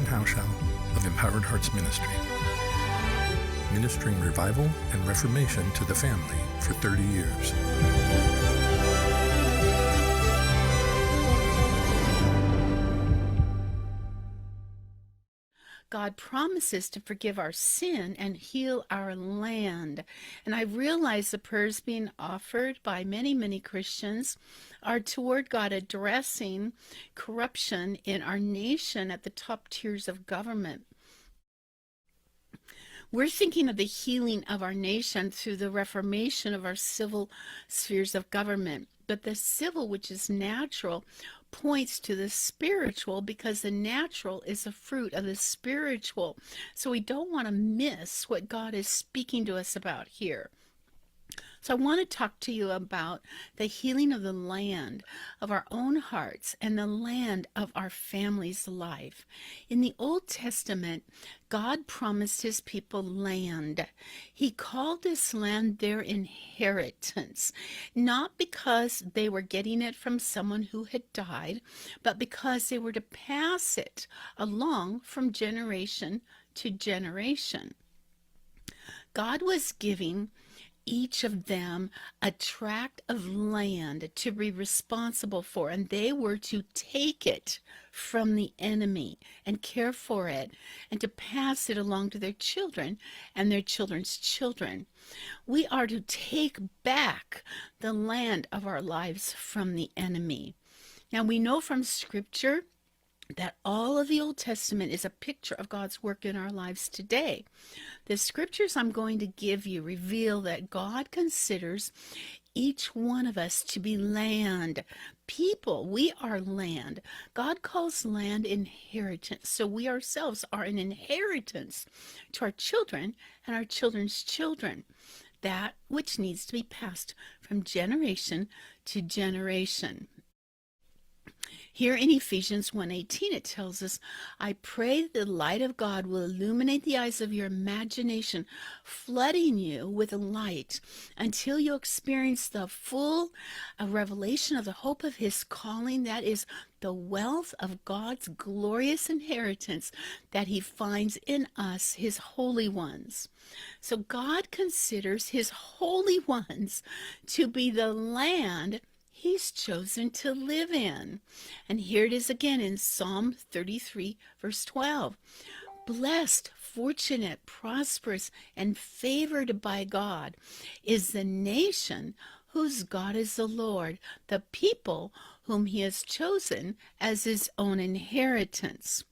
Howshall of Empowered Hearts Ministry, ministering revival and reformation to the family for 30 years. God promises to forgive our sin and heal our land. And I realize the prayers being offered by many Christians are toward God addressing corruption in our nation at the top tiers of government. We're thinking of the healing of our nation through the reformation of our civil spheres of government. But the civil, which is natural, points to the spiritual, because the natural is a fruit of the spiritual. So we don't want to miss what God is speaking to us about here. So I want to talk to you about the healing of the land of our own hearts and the land of our family's life. In the Old Testament, God promised his people land. He called this land their inheritance, not because they were getting it from someone who had died, but because they were to pass it along from generation to generation. God was giving each of them a tract of land to be responsible for, and they were to take it from the enemy and care for it and to pass it along to their children and their children's children. We are to take back the land of our lives from the enemy. Now we know from Scripture that all of the Old Testament is a picture of God's work in our lives today. The scriptures I'm going to give you reveal that God considers each one of us to be land. People, we are land. God calls land inheritance. So we ourselves are an inheritance to our children and our children's children. That which needs to be passed from generation to generation. Here in Ephesians 1:18, it tells us, I pray the light of God will illuminate the eyes of your imagination, flooding you with light until you experience the full revelation of the hope of his calling, that is the wealth of God's glorious inheritance that he finds in us, his holy ones. So God considers his holy ones to be the land he's chosen to live in. And here it is again in Psalm 33, verse 12. Blessed, fortunate, prosperous, and favored by God is the nation whose God is the Lord, the people whom he has chosen as his own inheritance.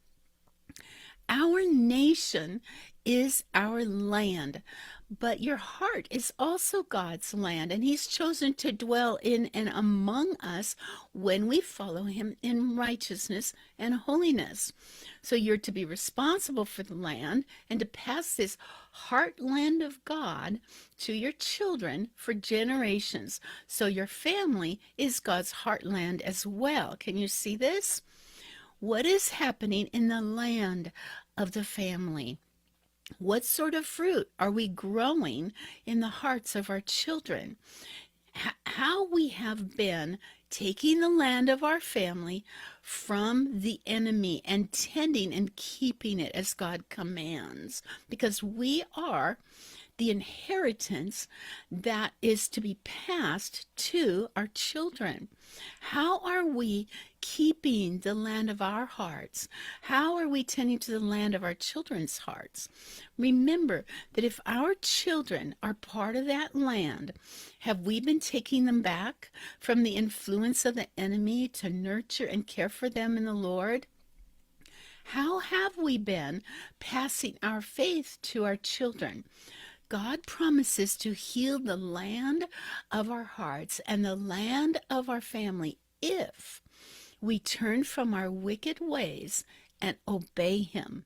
Our nation is our land, but your heart is also God's land, and he's chosen to dwell in and among us when we follow him in righteousness and holiness. So you're to be responsible for the land and to pass this heartland of God to your children for generations. So your family is God's heartland as well. Can you see this? What is happening in the land of the family? What sort of fruit are we growing in the hearts of our children? How we have been taking the land of our family from the enemy and tending and keeping it as God commands, because we are the inheritance that is to be passed to our children. How are we keeping the land of our hearts? How are we tending to the land of our children's hearts? Remember that if our children are part of that land, have we been taking them back from the influence of the enemy to nurture and care for them in the Lord? How have we been passing our faith to our children? God promises to heal the land of our hearts and the land of our family if we turn from our wicked ways and obey him.